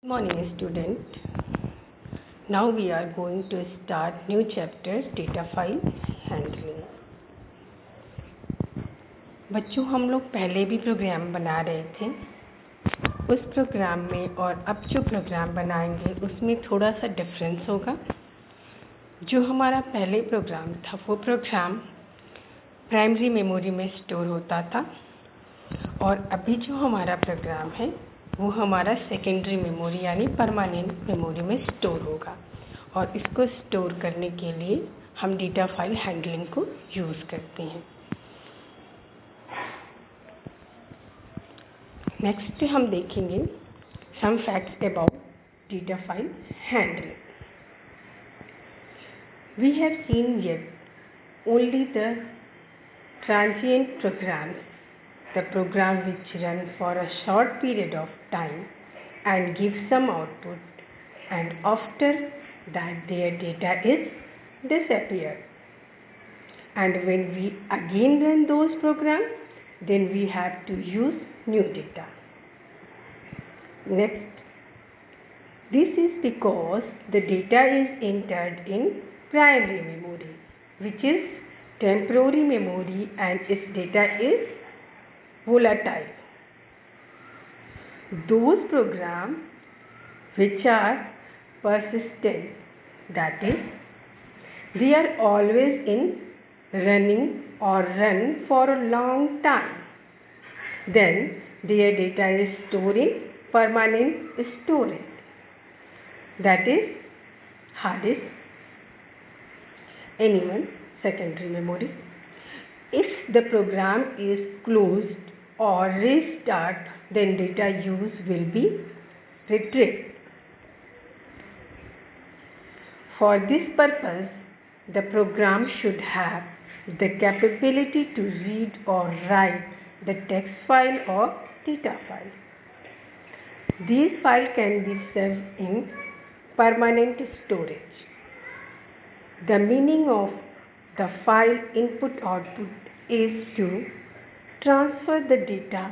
Morning student. Now we are going to start new chapter data file handling. बच्चों हम लोग पहले भी प्रोग्राम बना रहे थे. उस प्रोग्राम में और अब जो प्रोग्राम बनाएंगे उसमें थोड़ा सा डिफरेंस होगा. जो हमारा पहले प्रोग्राम था वो प्रोग्राम प्राइमरी मेमोरी में स्टोर होता था और अभी जो हमारा प्रोग्राम है वो हमारा सेकेंडरी मेमोरी यानी परमानेंट मेमोरी में स्टोर होगा और इसको स्टोर करने के लिए हम डेटा फाइल हैंडलिंग को यूज़ करते हैं. नेक्स्ट हम देखेंगे some facts about data file handling. We have seen yet only the transient programs, the program which run for a short period of time and give some output, and after that their data is disappear. And when we again run those programs, then we have to use new data. Next, this is because the data is entered in primary memory, which is temporary memory, and its data is volatile. Those programs which are persistent, that is, they are always in running or run for a long time, then their data is stored in permanent storage, that is hard disk, anyone secondary memory. If the program is closed or restart, then data use will be retrieved. For this purpose, the program should have the capability to read or write the text file or data file. These files can be saved in permanent storage. The meaning of the file input-output is to transfer the data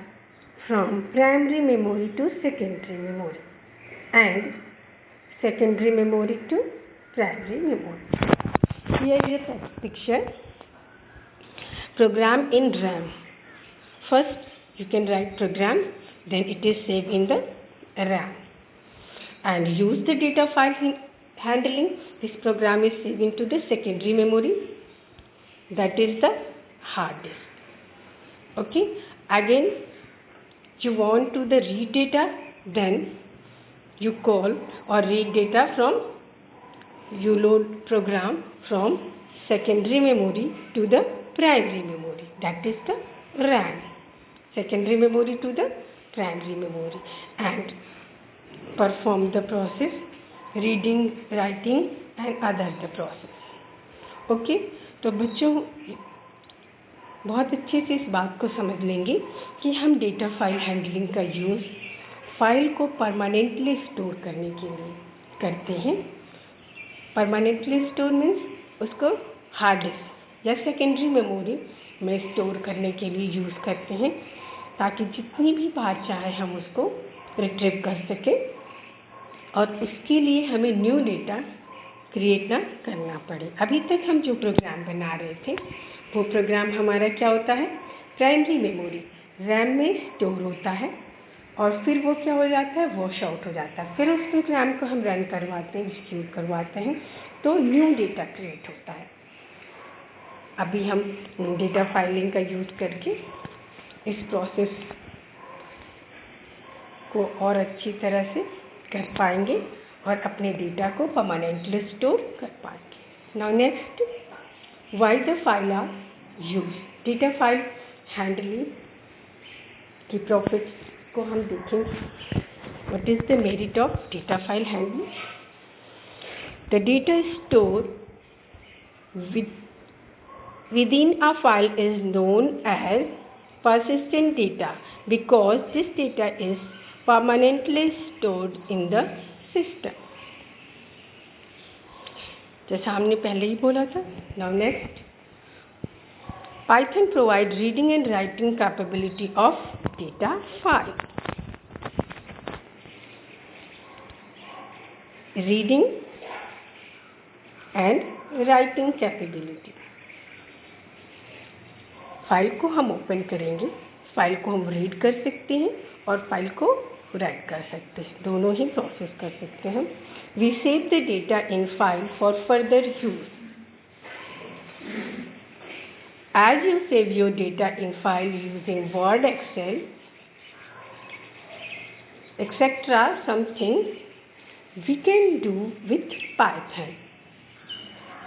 from primary memory to secondary memory and secondary memory to primary memory. Here is a picture. Program in RAM. First you can write program, then it is saved in the RAM. And use the data file handling. This program is saved into the secondary memory, that is the hard disk. Okay, again you want to the read data, then you call or read data from, you load program from secondary memory to the primary memory, that is the RAM. Secondary memory to the primary memory, and perform the process reading, writing and other the process. Okay तो बच्चों बहुत अच्छे से इस बात को समझ लेंगे कि हम डेटा फाइल हैंडलिंग का यूज़ फाइल को परमानेंटली स्टोर करने के लिए करते हैं. परमानेंटली स्टोर मीन्स उसको हार्ड डिस्क या सेकेंडरी मेमोरी में स्टोर करने के लिए यूज़ करते हैं ताकि जितनी भी बार चाहे हम उसको रिट्रीव कर सकें और उसके लिए हमें न्यू डेटा क्रिएट ना करना पड़े. अभी तक हम जो प्रोग्राम बना रहे थे वो प्रोग्राम हमारा क्या होता है, प्राइमरी मेमोरी रैम में स्टोर होता है और फिर वो क्या हो जाता है, वॉश आउट हो जाता है. फिर उस प्रोग्राम को हम रन करवाते हैं, एग्जीक्यूट करवाते हैं तो न्यू डेटा क्रिएट होता है. अभी हम डेटा फाइलिंग का यूज़ करके इस प्रोसेस को और अच्छी तरह से कर पाएंगे और अपने डेटा को परमानेंटली स्टोर कर पाएंगे. Now next, why the file are use. Data file handling की प्रॉफिट्स को हम देखेंगे. What is the merit of data file handling. The data store within a file is known as persistent data because this data is permanently stored in the system. जैसा हमने पहले ही बोला था. Now next, Python provide reading and writing capability of data file. Reading and writing capability. File को हम open करेंगे, file को हम रीड कर सकते हैं और फाइल को राइट कर सकते हैं, दोनों ही प्रोसेस कर सकते हैं हम। We save the data in file for further use. As you save your data in file using Word, Excel, etc., something we can do with Python.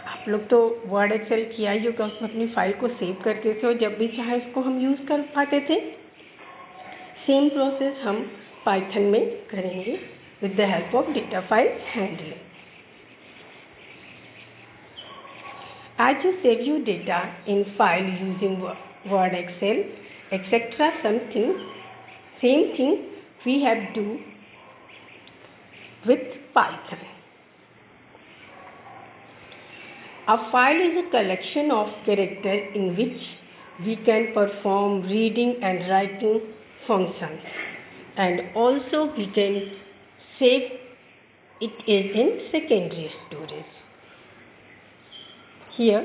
आप लोग तो वर्ड एक्सेल किया ही होगा, उसमें अपनी फाइल को सेव करते थे और जब भी चाहे उसको हम यूज़ कर पाते थे। सेम प्रोसेस हम पाइथन में करेंगे with the help of data file handling. As you save your data in file using Word, Excel, etc., same thing we have to do with Python. A file is a collection of characters in which we can perform reading and writing functions, and also we can save it in secondary storage. Here,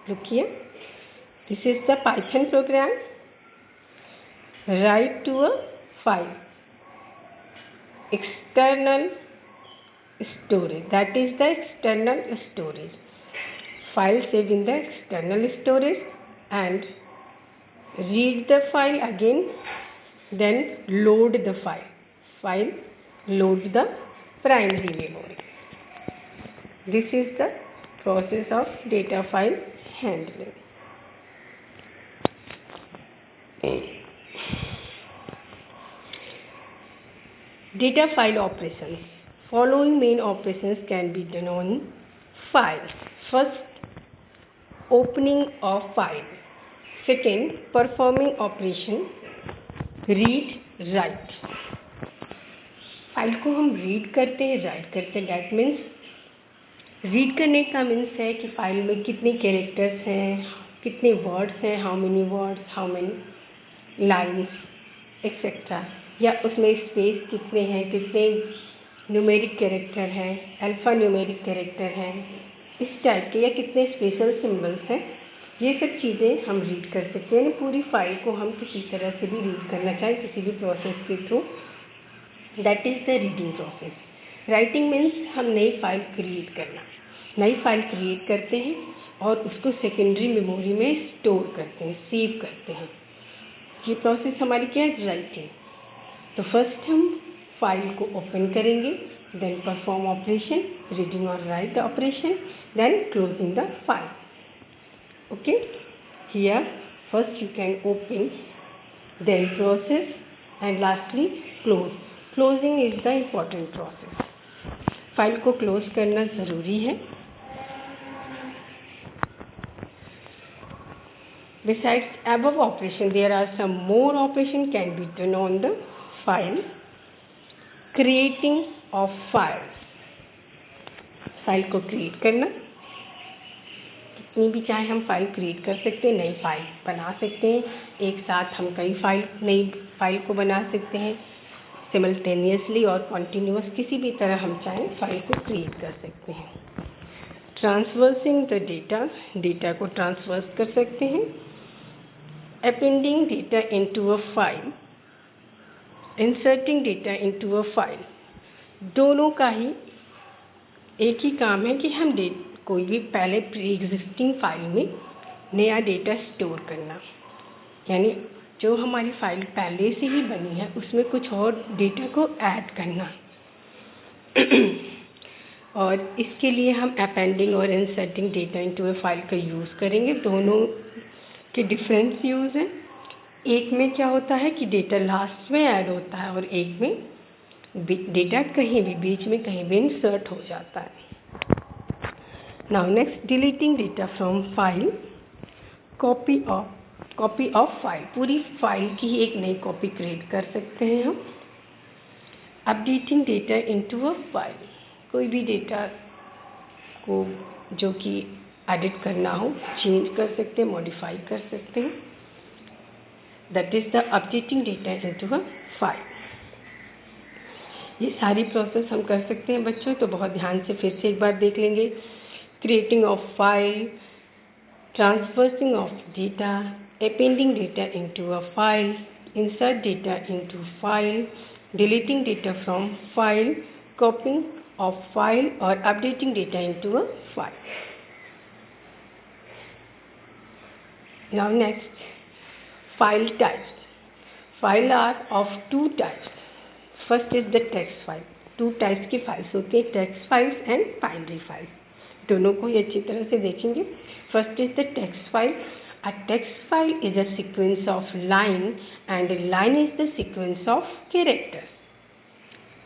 look here, this is the Python program. Write to a file, external storage, that is the external storage. File save in the external storage and read the file again, then load the file. File load the primary memory. This is the process of data file handling. Data file operations. Following main operations can be done on files. First, opening of file. Second, performing operation read, write. File को हम read करते हैं, right करते हैं। That means read करने का means है कि फाइल में कितने कैरेक्टर्स हैं, कितने वर्ड्स हैं, how many words, how many lines etcetera, या उसमें स्पेस कितने हैं, कितने न्यूमेरिक कैरेक्टर हैं, अल्फ़ा न्यूमेरिक कैरेक्टर हैं, इस टाइप के, या कितने स्पेशल सिंबल्स हैं। ये सब चीज़ें हम रीड कर सकते हैं। पूरी फाइल को हम किसी तरह से भी रीड करना चाहें, किसी भी प्रोसेस के through, that is the reading process. Writing means हम नई फाइल क्रिएट करना। नई फाइल क्रिएट करते हैं और उसको सेकेंडरी मेमोरी में स्टोर करते हैं, सेव करते हैं। ये प्रोसेस हमारी क्या है? राइटिंग। तो फर्स्ट हम फाइल को ओपन करेंगे, देन परफॉर्म ऑपरेशन रीडिंग और write the operation, then closing the file. Okay, here first you can open, then process and lastly close. Closing is the important process. File को close करना ज़रूरी है। Besides above operation, there are some more operation can be done on the file. Creating of files. File को create करना, कितनी भी चाहे हम फाइल क्रिएट कर सकते हैं, नई फाइल बना सकते हैं। एक साथ हम कई नई फाइल को बना सकते हैं, सिमल्टेनियसली और कॉन्टीन्यूअस, किसी भी तरह हम चाहें फाइल को क्रिएट कर सकते हैं। ट्रांसवर्सिंग द डेटा को ट्रांसवर्स कर सकते हैं। Appending data into a file, inserting data into a file, दोनों का ही एक ही काम है कि हम कोई भी पहले प्री एग्जिस्टिंग फाइल में नया डेटा स्टोर करना, यानी जो हमारी फाइल पहले से ही बनी है उसमें कुछ और डेटा को ऐड करना। और इसके लिए हम अपेंडिंग और inserting data into a file का यूज़ करेंगे। दोनों के डिफरेंस यूज़ हैं। एक में क्या होता है कि डेटा लास्ट में ऐड होता है और एक में डेटा कहीं भी बीच में कहीं भी इंसर्ट हो जाता है। Now next, deleting data from file, copy of file, पूरी फाइल की ही एक नई कॉपी क्रिएट कर सकते हैं हम। Updating data into a file, कोई भी डेटा को जो कि एडिट करना हो चेंज कर सकते हैं, मॉडिफाई कर सकते हैं। That is the updating data into a file. ये सारी प्रोसेस हम कर सकते हैं बच्चों, तो बहुत ध्यान से फिर से एक बार देख लेंगे। Creating of file, transferring of data, appending data into a file, insert data into file, deleting data from file, copying of file or updating data into a file. Now next, file types. File are of two types. First is the text file. Two types की files होती है, text files and binary files. दोनों को ही अच्छी तरह से देखेंगे। First is the text file. A text file is a sequence of line and a line is the sequence of characters.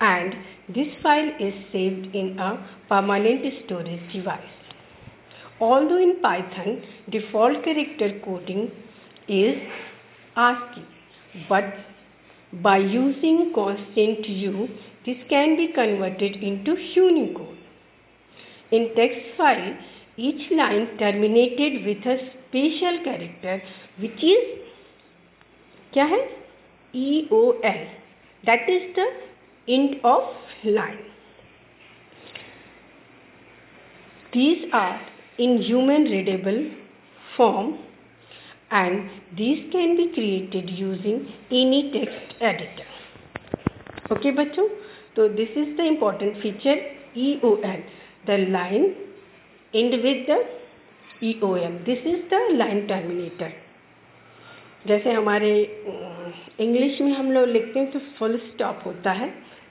And this file is saved in a permanent storage device. Although in Python, default character coding is ASCII, but by using constant U, this can be converted into Unicode. In text file, each line terminated with a special character which is क्या है? EOL. That is the end of line. These are in human readable form and these can be created using any text editor. Okay बच्चों, तो this is the important feature EOL. The line end with the EOL. This is the line terminator. जैसे हमारे English में हम लोग लिखते हैं तो फुल स्टॉप होता है,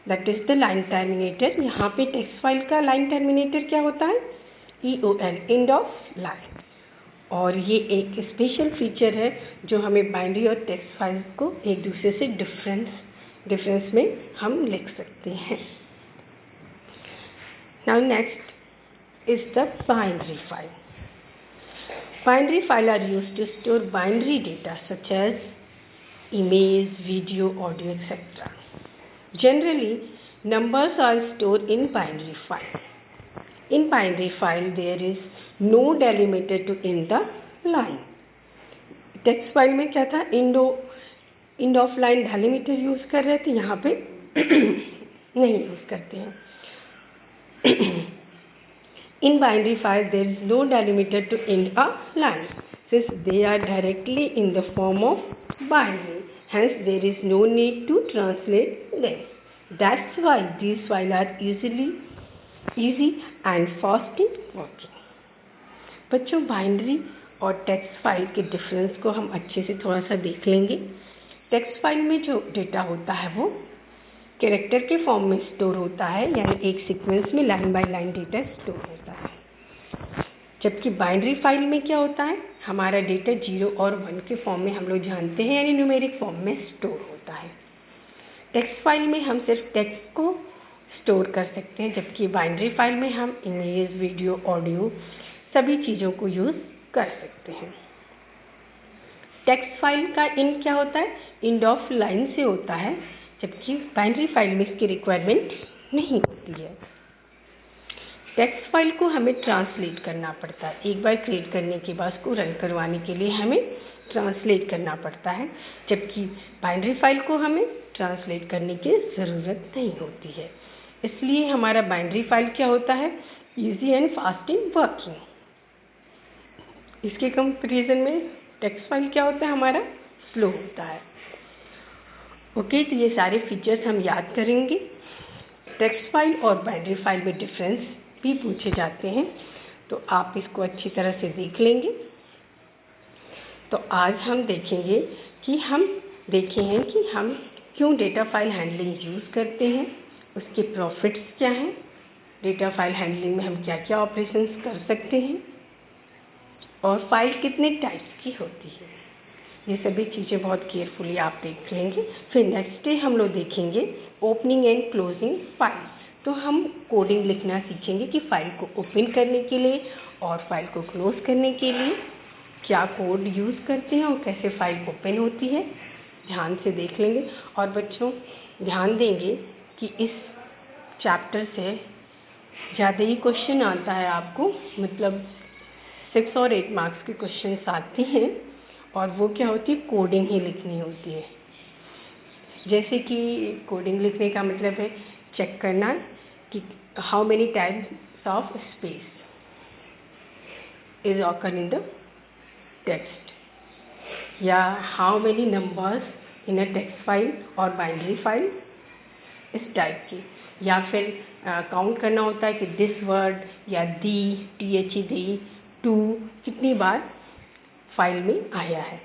that is the line terminator. यहाँ पे टेक्स्ट फाइल का लाइन टर्मिनेटर क्या होता है? EOL, end of line. और ये एक स्पेशल फीचर है जो हमें बाइनरी और टेक्स्ट फाइल को एक दूसरे से डिफरेंस में हम लिख सकते हैं। Now next is the binary file. Binary files are used to store binary data such as image, video, audio, etc. Generally, numbers are stored in binary file. In binary file, there is no delimiter to end the line. Text file में क्या था? end of line delimiter use कर रहे थे, यहाँ पे नहीं use करते हैं। In binary file, there is no delimiter to end a line, since they are directly in the form of binary. Hence, there is no need to translate them. That's why these files are easy and fast in working. बच्चों, binary और text file के difference को हम अच्छे से थोड़ा सा देख लेंगे। टेक्स्ट फाइल में जो डेटा होता है वो कैरेक्टर के फॉर्म में स्टोर होता है, यानी एक सीक्वेंस में line by line data store होता है। जबकि बाइनरी फाइल में क्या होता है? हमारा डेटा 0 और 1 के फॉर्म में हम लोग जानते हैं, यानी न्यूमेरिक फॉर्म में स्टोर होता है। टेक्स्ट फाइल में हम सिर्फ टेक्स्ट को स्टोर कर सकते हैं, जबकि बाइनरी फाइल में हम इमेज, वीडियो, ऑडियो सभी चीज़ों को यूज़ कर सकते हैं। टेक्स्ट फाइल का एंड क्या होता है? एंड ऑफ लाइन से होता है, जबकि बाइनरी फाइल में इसकी रिक्वायरमेंट नहीं होती है। टेक्स्ट फाइल को हमें ट्रांसलेट करना पड़ता है, एक बार क्रिएट करने के बाद उसको रन करवाने के लिए हमें ट्रांसलेट करना पड़ता है, जबकि बाइनरी फाइल को हमें ट्रांसलेट करने की ज़रूरत नहीं होती है। इसलिए हमारा बाइनरी फाइल क्या होता है? Easy and fast in working. इसके कंपेरिजन में टेक्स्ट फाइल क्या होता है? हमारा स्लो होता है। ओके, तो ये सारे फीचर्स हम याद करेंगे। टेक्स्ट फाइल और बाइनरी फाइल में डिफरेंस भी पूछे जाते हैं, तो आप इसको अच्छी तरह से देख लेंगे। तो आज हम देखेंगे कि हम क्यों डेटा फाइल हैंडलिंग यूज़ करते हैं, उसके प्रॉफिट्स क्या हैं, डेटा फाइल हैंडलिंग में हम क्या क्या ऑपरेशंस कर सकते हैं, और फाइल कितने टाइप्स की होती है। ये सभी चीज़ें बहुत केयरफुली आप देख लेंगे। फिर नेक्स्ट डे हम लोग देखेंगे ओपनिंग एंड क्लोजिंग फाइल। तो हम कोडिंग लिखना सीखेंगे कि फाइल को ओपन करने के लिए और फाइल को क्लोज करने के लिए क्या कोड यूज़ करते हैं और कैसे फाइल ओपन होती है, ध्यान से देख लेंगे। और बच्चों, ध्यान देंगे कि इस चैप्टर से ज़्यादा ही क्वेश्चन आता है आपको, मतलब 6 और 8 मार्क्स के क्वेश्चंस आते हैं, और वो क्या होती है? कोडिंग ही लिखनी होती है। जैसे कि कोडिंग लिखने का मतलब है चेक करना कि how many types of space is occur in the text, या how many numbers in a text file और बाइनरी फाइल, इस टाइप की। या फिर काउंट करना होता है कि दिस वर्ड या दी टू कितनी बार फाइल में आया है।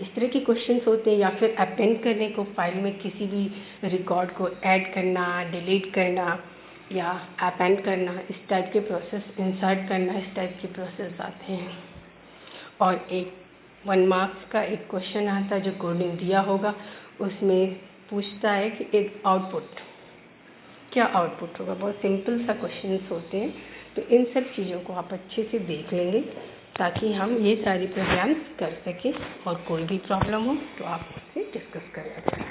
इस तरह के क्वेश्चंस होते हैं। या फिर अपेंड करने को, फाइल में किसी भी रिकॉर्ड को ऐड करना, डिलीट करना या अपेंड करना, इस टाइप के प्रोसेस, इंसर्ट करना, इस टाइप के प्रोसेस आते हैं। और एक 1 मार्क्स का एक क्वेश्चन आता है जो कोडिंग दिया होगा, उसमें पूछता है कि एक आउटपुट, क्या आउटपुट होगा। बहुत सिंपल सा क्वेश्चंस होते हैं। तो इन सब चीज़ों को आप अच्छे से देख लेंगे ताकि हम ये सारी प्रोग्राम्स कर सकें, और कोई भी प्रॉब्लम हो तो आप उससे डिस्कस कर सकते हैं।